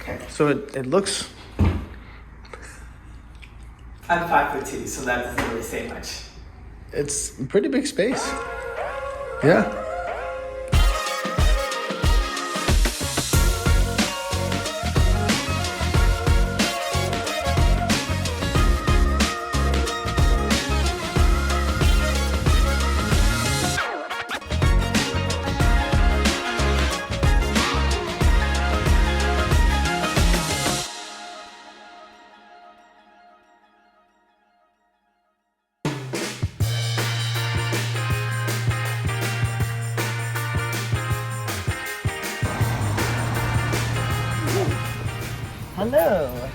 Okay. So it looks... I'm 5'2", so that doesn't really say much. It's a pretty big space. Yeah. Hello.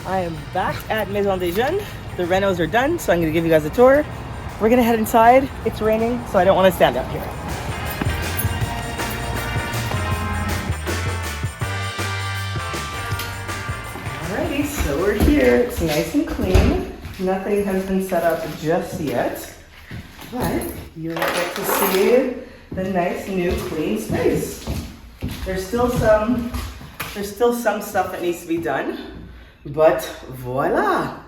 I am back at Maison des Jeunes. The renos are done, so I'm gonna give you guys a tour. We're gonna head inside. It's raining, so I don't wanna stand out here. Alrighty, so we're here. It's nice and clean. Nothing has been set up just yet, but you'll get to see the nice new clean space. There's still some stuff that needs to be done, but voila.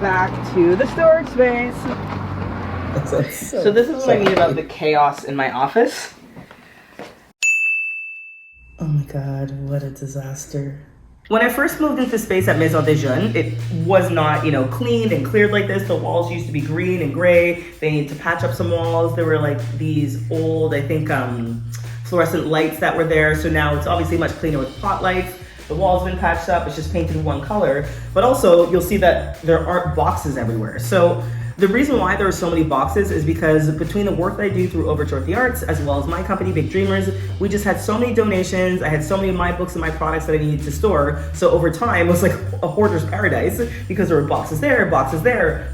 Back to the storage space. So this is what I mean about the chaos in my office. Oh my God, what a disaster. When I first moved into space at Maison des Jeunes, it was not, cleaned and cleared like this. The walls used to be green and gray. They needed to patch up some walls. There were like these old, I think, fluorescent lights that were there. So now it's obviously much cleaner with pot lights. The wall's been patched up. It's just painted one color. But also, you'll see that there aren't boxes everywhere. So the reason why there are so many boxes is because between the work that I do through Overture of the Arts, as well as my company, Big Dreamers, we just had so many donations. I had so many of my books and my products that I needed to store. So over time, it was like a hoarder's paradise because there were boxes there,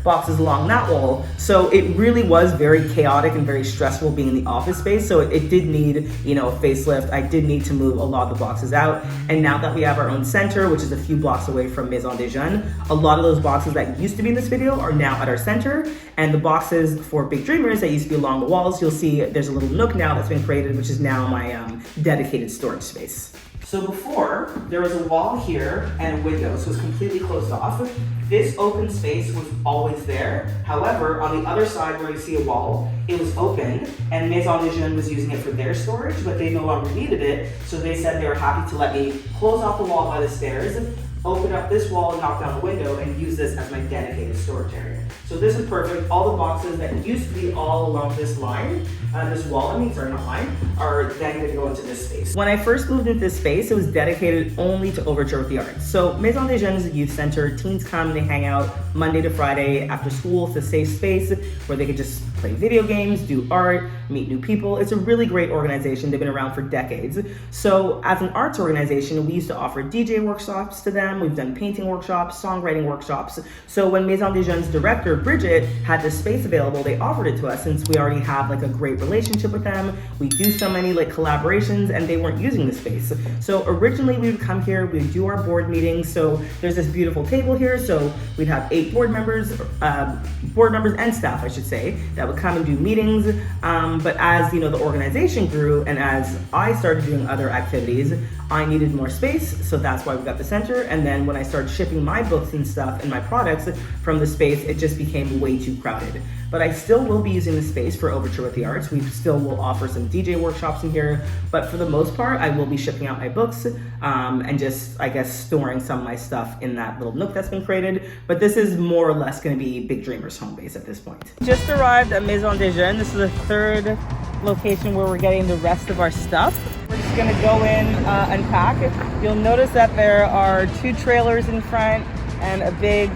boxes along that wall. So it really was very chaotic and very stressful being in the office space. So it did need, a facelift. I did need to move a lot of the boxes out. And now that we have our own center, which is a few blocks away from Maison des Jeunes, a lot of those boxes that used to be in this video are now at our center. And the boxes for Big Dreamers that used to be along the walls, you'll see there's a little nook now that's been created, which is now my dedicated storage space. So before, there was a wall here and a window, so it was completely closed off. This open space was always there. However, on the other side where you see a wall, it was open, and Maison des Jeunes was using it for their storage, but they no longer needed it, so they said they were happy to let me close off the wall by the stairs, open up this wall and knock down the window and use this as my dedicated storage area. So this is perfect. All the boxes that used to be all along this line, this wall, not line, are then going to go into this space. When I first moved into this space, it was dedicated only to Overture of the Arts. So Maison des Jeunes is a youth center. Teens come, they hang out Monday to Friday after school. It's a safe space where they could just play video games, do art, meet new people. It's a really great organization. They've been around for decades. So as an arts organization, we used to offer DJ workshops to them. We've done painting workshops, songwriting workshops. So when Maison des Jeunes director, Bridget, had this space available, they offered it to us since we already have like a great relationship with them. We do so many like collaborations and they weren't using the space. So originally we would come here, we would do our board meetings. So there's this beautiful table here. So we'd have 8 board members and staff, I should say, that would come and do meetings. But as the organization grew and as I started doing other activities, I needed more space. So that's why we got the center. And then when I started shipping my books and stuff and my products from the space, it just became way too crowded. But I still will be using the space for Overture with the Arts. We still will offer some DJ workshops in here, but for the most part, I will be shipping out my books and just, I guess, storing some of my stuff in that little nook that's been created. But this is more or less gonna be Big Dreamers' home base at this point. Just arrived at Maison des Jeunes. This is the 3rd location where we're getting the rest of our stuff. We're just gonna go in, unpack. You'll notice that there are 2 trailers in front and a big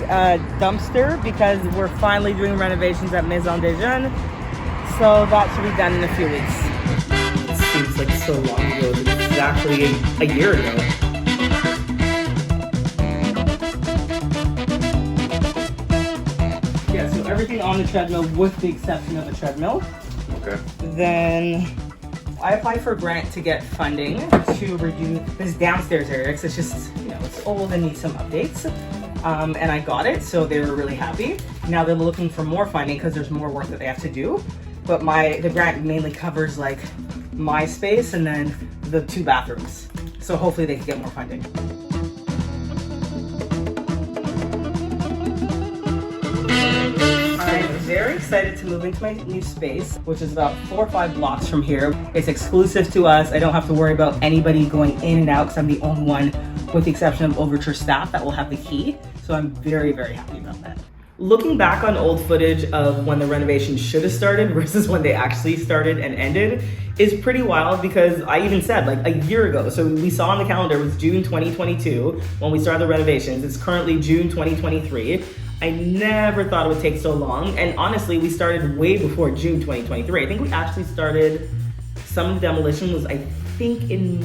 dumpster because we're finally doing renovations at Maison des Jeunes. So that should be done in a few weeks. It seems like so long ago, exactly a year ago. Yeah, so everything on the treadmill with the exception of the treadmill. Okay. Then I applied for a grant to get funding to redo this downstairs area because it's just, it's old and needs some updates. And I got it, so they were really happy. Now they're looking for more funding because there's more work that they have to do. but the grant mainly covers like my space and then the 2 bathrooms. So hopefully they can get more funding. I'm very excited to move into my new space, which is about 4 or 5 blocks from here. It's exclusive to us. I don't have to worry about anybody going in and out because I'm the only one, with the exception of Overture staff, that will have the key. So I'm very, very happy about that. Looking back on old footage of when the renovation should have started versus when they actually started and ended is pretty wild, because I even said like a year ago, so we saw on the calendar it was June 2022 when we started the renovations. It's currently June 2023. I never thought it would take so long, and honestly we started way before June 2023. I think we actually started, some of the demolition was I think in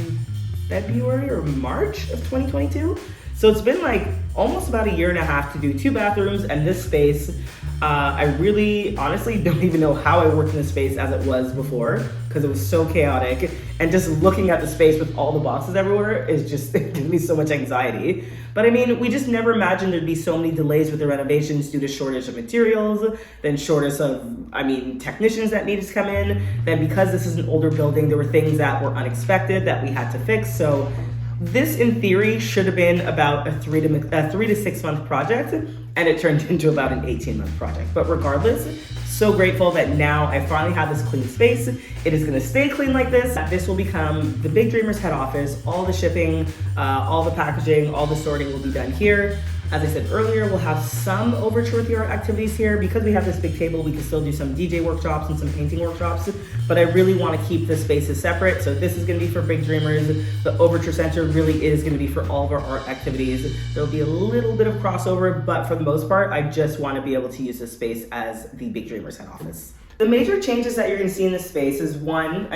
February or March of 2022. So it's been like almost about a year and a half to do 2 bathrooms and this space. I really honestly don't even know how I worked in this space as it was before, because it was so chaotic, and just looking at the space with all the boxes everywhere is just, it gives me so much anxiety. But I mean, we just never imagined there'd be so many delays with the renovations due to shortage of materials, then shortage of, technicians that needed to come in. Then because this is an older building, there were things that were unexpected that we had to fix. So this, in theory, should have been about a 3 to 6 month project, and it turned into about an 18-month project. But regardless, so grateful that now I finally have this clean space. It is gonna stay clean like this. This will become the Big Dreamers head office. All the shipping, all the packaging, all the sorting will be done here. As I said earlier, we'll have some Overture with your activities here. Because we have this big table, we can still do some DJ workshops and some painting workshops, but I really want to keep the spaces separate. So this is going to be for Big Dreamers. The Overture Center really is going to be for all of our art activities. There'll be a little bit of crossover, but for the most part, I just want to be able to use this space as the Big Dreamers head office. The major changes that you're going to see in this space is one,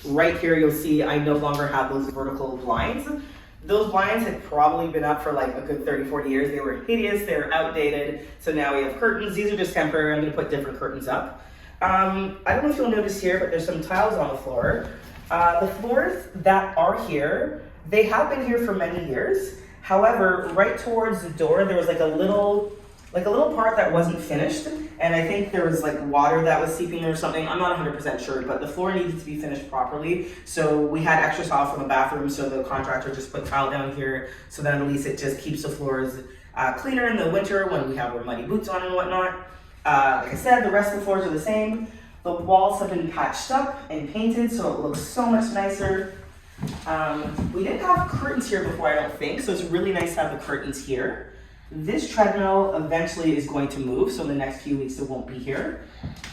right here you'll see I no longer have those vertical blinds. Those blinds had probably been up for like a good 30, 40 years. They were hideous, they were outdated. So now we have curtains. These are just temporary. I'm gonna put different curtains up. I don't know if you'll notice here, but there's some tiles on the floor. The floors that are here, they have been here for many years. However, right towards the door, there was like a little part that wasn't finished. And I think there was like water that was seeping in or something. I'm not 100% sure, but the floor needed to be finished properly. So we had extra tile from the bathroom, so the contractor just put tile down here, so then at least it just keeps the floors cleaner in the winter when we have our muddy boots on and whatnot. Like I said, the rest of the floors are the same. The walls have been patched up and painted, so it looks so much nicer. We didn't have curtains here before, I don't think, so it's really nice to have the curtains here. This treadmill eventually is going to move, so in the next few weeks it won't be here.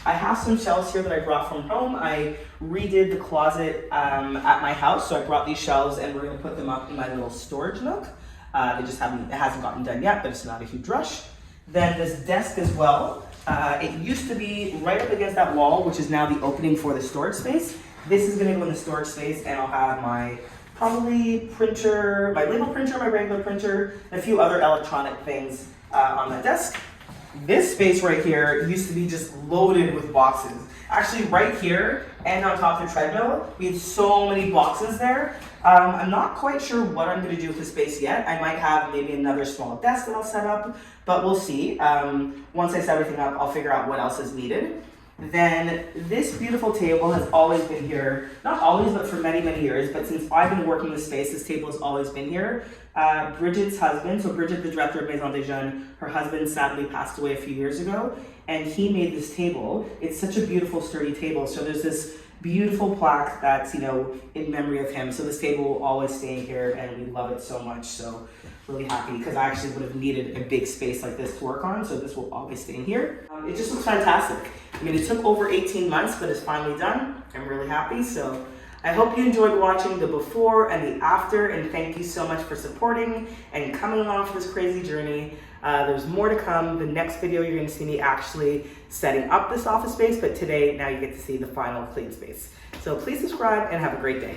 I have some shelves here that I brought from home. I redid the closet at my house, so I brought these shelves and we're going to put them up in my little storage nook. It hasn't gotten done yet, but it's not a huge rush. Then this desk as well. It used to be right up against that wall, which is now the opening for the storage space. This is going to go in the storage space, and I'll have my printer, my label printer, my regular printer, and a few other electronic things on that desk. This space right here used to be just loaded with boxes. Actually, right here and on top of the treadmill, we had so many boxes there. I'm not quite sure what I'm going to do with the space yet. I might have maybe another small desk that I'll set up, but we'll see. Once I set everything up, I'll figure out what else is needed. Then this beautiful table has always been here, not always, but for many, many years. But since I've been working this space, this table has always been here. Bridget's husband, so Bridget, the director of Maison des Jeunes, her husband sadly passed away a few years ago, and he made this table. It's such a beautiful, sturdy table. So there's this beautiful plaque that's, in memory of him. So this table will always stay here, and we love it so much. So really happy, because I actually would have needed a big space like this to work on, so this will always stay in here. It just looks fantastic. It took over 18 months, but it's finally done. I'm really happy. So I hope you enjoyed watching the before and the after, and thank you so much for supporting and coming along for this crazy journey. There's more to come. The next video, you're going to see me actually setting up this office space, but today, now you get to see the final clean space. So please subscribe and have a great day.